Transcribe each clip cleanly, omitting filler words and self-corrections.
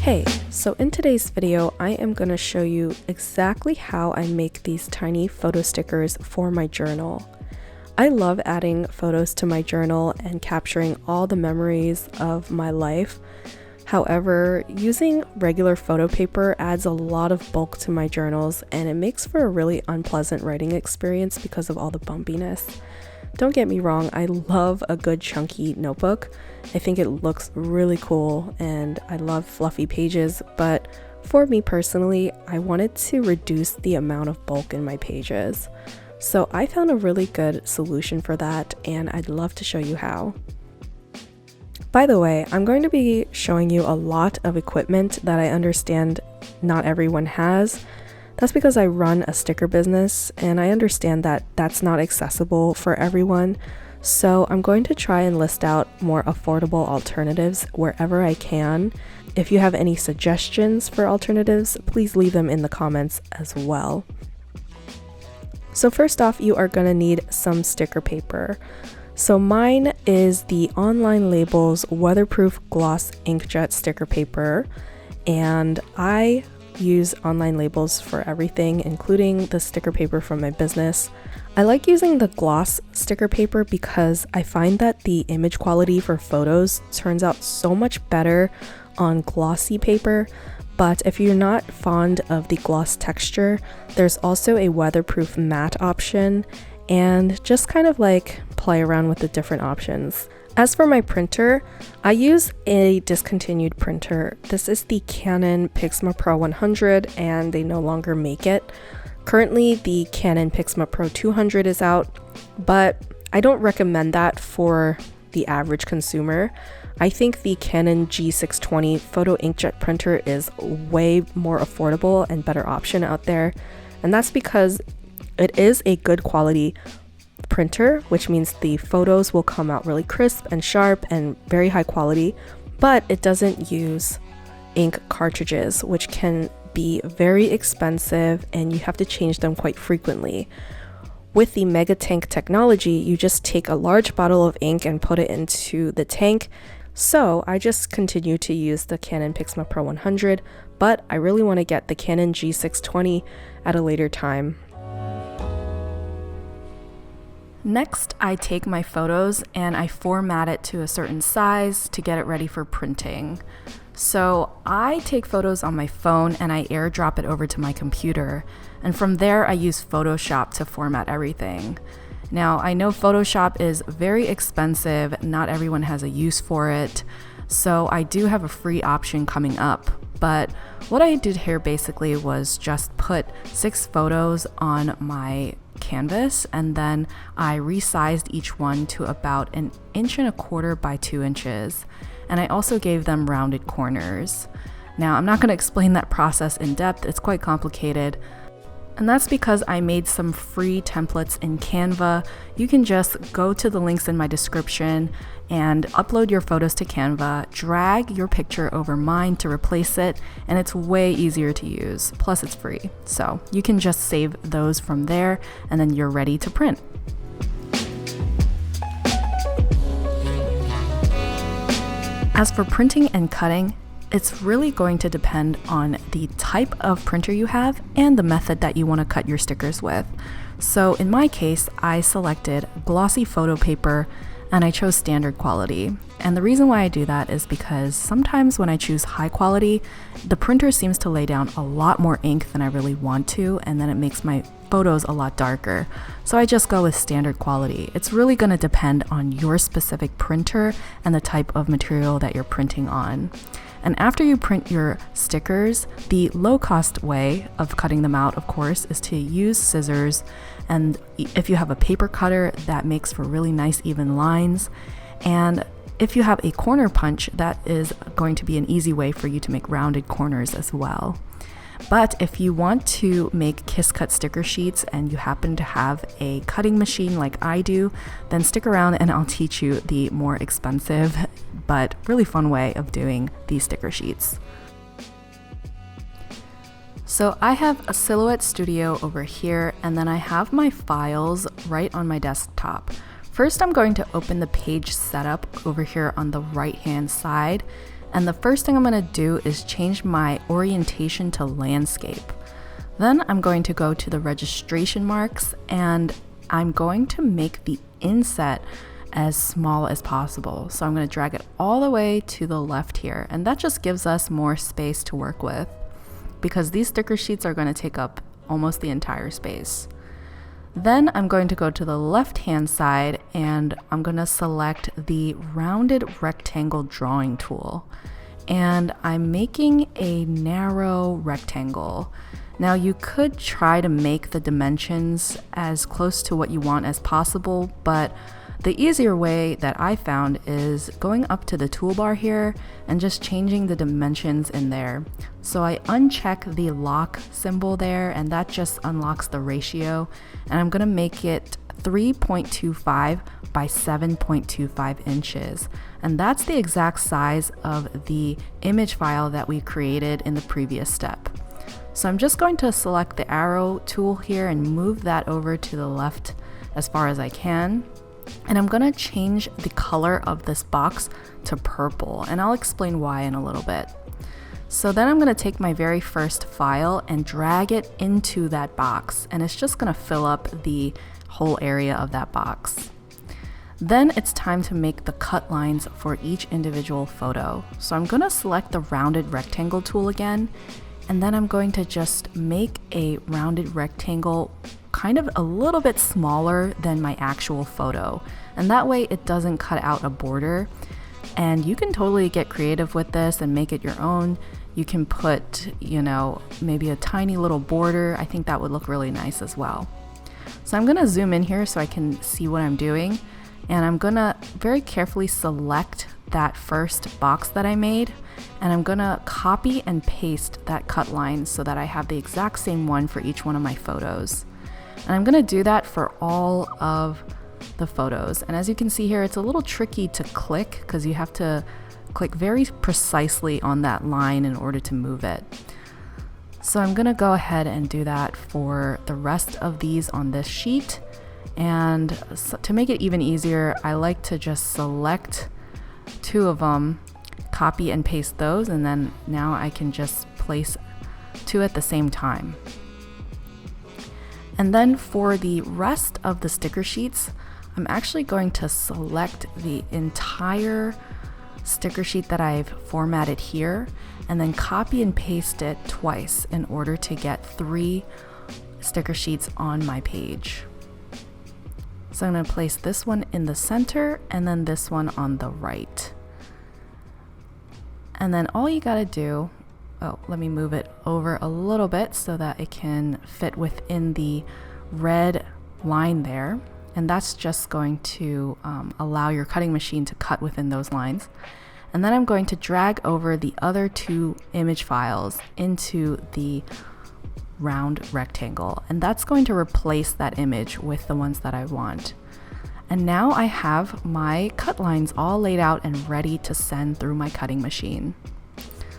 Hey, so in today's video, I am going to show you exactly how I make these tiny photo stickers for my journal. I love adding photos to my journal and capturing all the memories of my life. However, using regular photo paper adds a lot of bulk to my journals and it makes for a really unpleasant writing experience because of all the bumpiness. Don't get me wrong, I love a good chunky notebook. I think it looks really cool and I love fluffy pages, but for me personally, I wanted to reduce the amount of bulk in my pages. So I found a really good solution for that and I'd love to show you how. By the way, I'm going to be showing you a lot of equipment that I understand not everyone has. That's because I run a sticker business and I understand that that's not accessible for everyone. So I'm going to try and list out more affordable alternatives wherever I can. If you have any suggestions for alternatives, please leave them in the comments as well. So first off, you are going to need some sticker paper. So mine is the Online Labels Weatherproof Gloss Inkjet sticker paper, and I use Online Labels for everything, including the sticker paper from my business. I like using the gloss sticker paper because I find that the image quality for photos turns out so much better on glossy paper. But if you're not fond of the gloss texture, there's also a weatherproof matte option, and just kind of like play around with the different options. As for my printer, I use a discontinued printer. This is the Canon Pixma Pro 100 and they no longer make it. Currently, the Canon Pixma Pro 200 is out, but I don't recommend that for the average consumer. I think the Canon G620 photo inkjet printer is way more affordable and better option out there, and that's because it is a good quality printer, which means the photos will come out really crisp and sharp and very high quality, but it doesn't use ink cartridges, which can be very expensive and you have to change them quite frequently. With the mega tank technology, you just take a large bottle of ink and put it into the tank. So I just continue to use the Canon Pixma Pro 100, but I really want to get the Canon G620 at a later time. Next, I take my photos and I format it to a certain size to get it ready for printing. So I take photos on my phone and I airdrop it over to my computer. And from there, I use Photoshop to format everything. Now, I know Photoshop is very expensive. Not everyone has a use for it. So I do have a free option coming up. But what I did here basically was just put 6 photos on my canvas and then I resized each one to about 1.25 inches by 2 inches, and I also gave them rounded corners. Now I'm not going to explain that process in depth, it's quite complicated, and that's because I made some free templates in Canva. You can just go to the links in my description and upload your photos to Canva, drag your picture over mine to replace it, and it's way easier to use. Plus it's free. So you can just save those from there and then you're ready to print. As for printing and cutting, it's really going to depend on the type of printer you have and the method that you want to cut your stickers with. So in my case, I selected glossy photo paper and I chose standard quality. And the reason why I do that is because sometimes when I choose high quality, the printer seems to lay down a lot more ink than I really want to, and then it makes my photos a lot darker. So I just go with standard quality. It's really going to depend on your specific printer and the type of material that you're printing on. And after you print your stickers, the low-cost way of cutting them out, of course, is to use scissors. And if you have a paper cutter, that makes for really nice even lines. And if you have a corner punch, that is going to be an easy way for you to make rounded corners as well. But if you want to make kiss cut sticker sheets and you happen to have a cutting machine like I do, then stick around and I'll teach you the more expensive but really fun way of doing these sticker sheets. So I have a Silhouette Studio over here, and then I have my files right on my desktop. First, I'm going to open the page setup over here on the right hand side. And the first thing I'm going to do is change my orientation to landscape. Then I'm going to go to the registration marks and I'm going to make the inset as small as possible. So I'm going to drag it all the way to the left here, and that just gives us more space to work with because these sticker sheets are going to take up almost the entire space. Then I'm going to go to the left hand side and I'm going to select the rounded rectangle drawing tool, and I'm making a narrow rectangle. Now you could try to make the dimensions as close to what you want as possible, but the easier way that I found is going up to the toolbar here and just changing the dimensions in there. So I uncheck the lock symbol there, and that just unlocks the ratio, and I'm gonna make it 3.25 by 7.25 inches. And that's the exact size of the image file that we created in the previous step. So I'm just going to select the arrow tool here and move that over to the left as far as I can. And I'm gonna change the color of this box to purple, and I'll explain why in a little bit. So then I'm gonna take my very first file and drag it into that box, and it's just gonna fill up the whole area of that box. Then it's time to make the cut lines for each individual photo. So I'm gonna select the rounded rectangle tool again, and then I'm going to just make a rounded rectangle kind of a little bit smaller than my actual photo, and that way it doesn't cut out a border. And you can totally get creative with this and make it your own. You can put, maybe a tiny little border. I think that would look really nice as well. So I'm gonna zoom in here so I can see what I'm doing, and I'm gonna very carefully select that first box that I made, and I'm gonna copy and paste that cut line so that I have the exact same one for each one of my photos. And I'm gonna do that for all of the photos. And as you can see here, it's a little tricky to click because you have to click very precisely on that line in order to move it. So I'm gonna go ahead and do that for the rest of these on this sheet. And to make it even easier, I like to just select two of them, copy and paste those, and then now I can just place two at the same time. And then for the rest of the sticker sheets, I'm actually going to select the entire sticker sheet that I've formatted here and then copy and paste it twice in order to get 3 sticker sheets on my page. So I'm going to place this one in the center and then this one on the right. And then all you got to do, let me move it over a little bit so that it can fit within the red line there. And that's just going to allow your cutting machine to cut within those lines. And then I'm going to drag over the other 2 image files into the round rectangle. And that's going to replace that image with the ones that I want. And now I have my cut lines all laid out and ready to send through my cutting machine.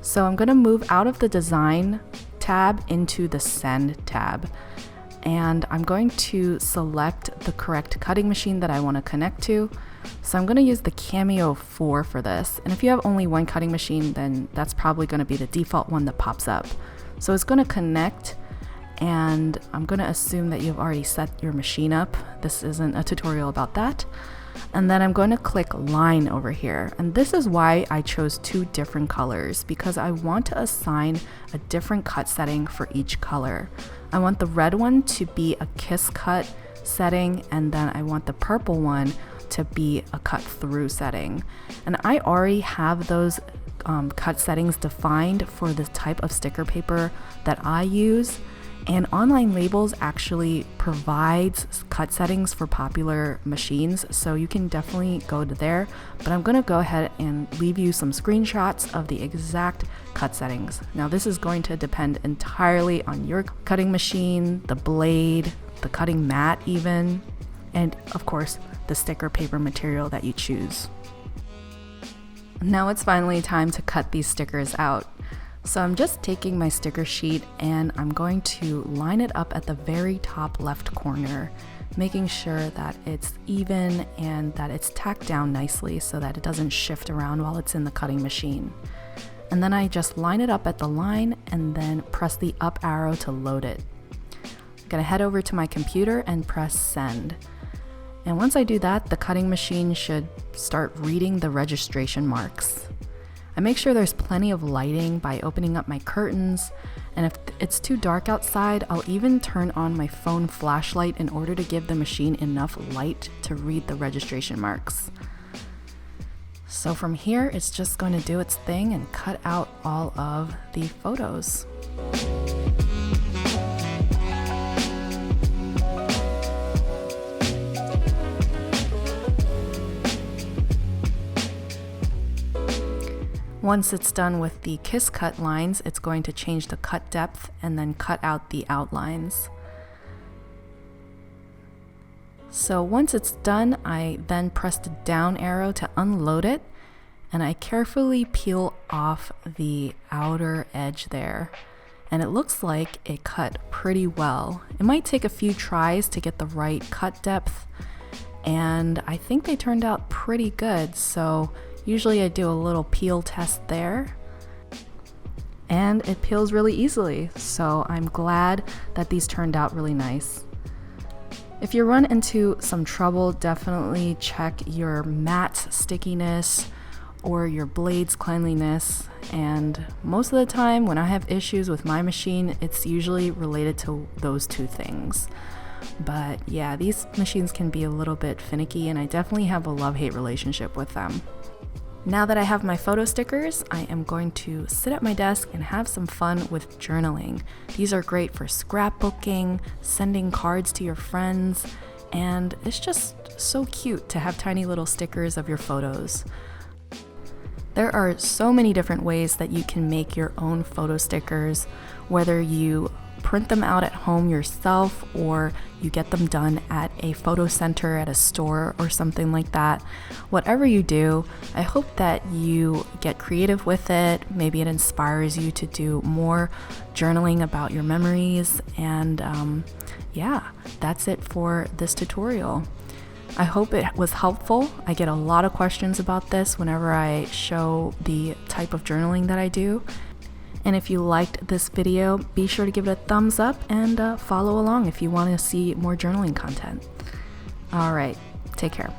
So I'm going to move out of the design tab into the send tab. And I'm going to select the correct cutting machine that I want to connect to. So I'm going to use the Cameo 4 for this. And if you have only one cutting machine, then that's probably going to be the default one that pops up. So it's going to connect, and I'm going to assume that you've already set your machine up. This isn't a tutorial about that. And then I'm going to click line over here. And this is why I chose 2 different colors, because I want to assign a different cut setting for each color. I want the red one to be a kiss cut setting, and then I want the purple one to be a cut through setting. And I already have those cut settings defined for the type of sticker paper that I use. And Online Labels actually provides cut settings for popular machines, so you can definitely go to there. But I'm going to go ahead and leave you some screenshots of the exact cut settings. Now this is going to depend entirely on your cutting machine, the blade, the cutting mat even, and of course the sticker paper material that you choose. Now it's finally time to cut these stickers out. So I'm just taking my sticker sheet and I'm going to line it up at the very top left corner. making sure that it's even and that it's tacked down nicely so that it doesn't shift around while it's in the cutting machine. And then I just line it up at the line and then press the up arrow to load it. I'm gonna head over to my computer and press send. And once I do that, the cutting machine should start reading the registration marks. I make sure there's plenty of lighting by opening up my curtains, and if it's too dark outside, I'll even turn on my phone flashlight in order to give the machine enough light to read the registration marks. So from here, it's just going to do its thing and cut out all of the photos. Once it's done with the kiss cut lines, it's going to change the cut depth and then cut out the outlines. So once it's done, I then press the down arrow to unload it, and I carefully peel off the outer edge there. And it looks like it cut pretty well. It might take a few tries to get the right cut depth, and I think they turned out pretty good. So usually I do a little peel test there, and it peels really easily. So I'm glad that these turned out really nice. If you run into some trouble, definitely check your mat stickiness or your blade's cleanliness. And most of the time when I have issues with my machine, it's usually related to those two things. But yeah, these machines can be a little bit finicky, and I definitely have a love-hate relationship with them. Now that I have my photo stickers, I am going to sit at my desk and have some fun with journaling. These are great for scrapbooking, sending cards to your friends, and it's just so cute to have tiny little stickers of your photos. There are so many different ways that you can make your own photo stickers, whether you print them out at home yourself or you get them done at a photo center at a store or something like that. Whatever you do, I hope that you get creative with it. Maybe it inspires you to do more journaling about your memories. And yeah, that's it for this tutorial. I hope it was helpful. I get a lot of questions about this whenever I show the type of journaling that I do. And if you liked this video, be sure to give it a thumbs up and follow along if you want to see more journaling content. All right, take care.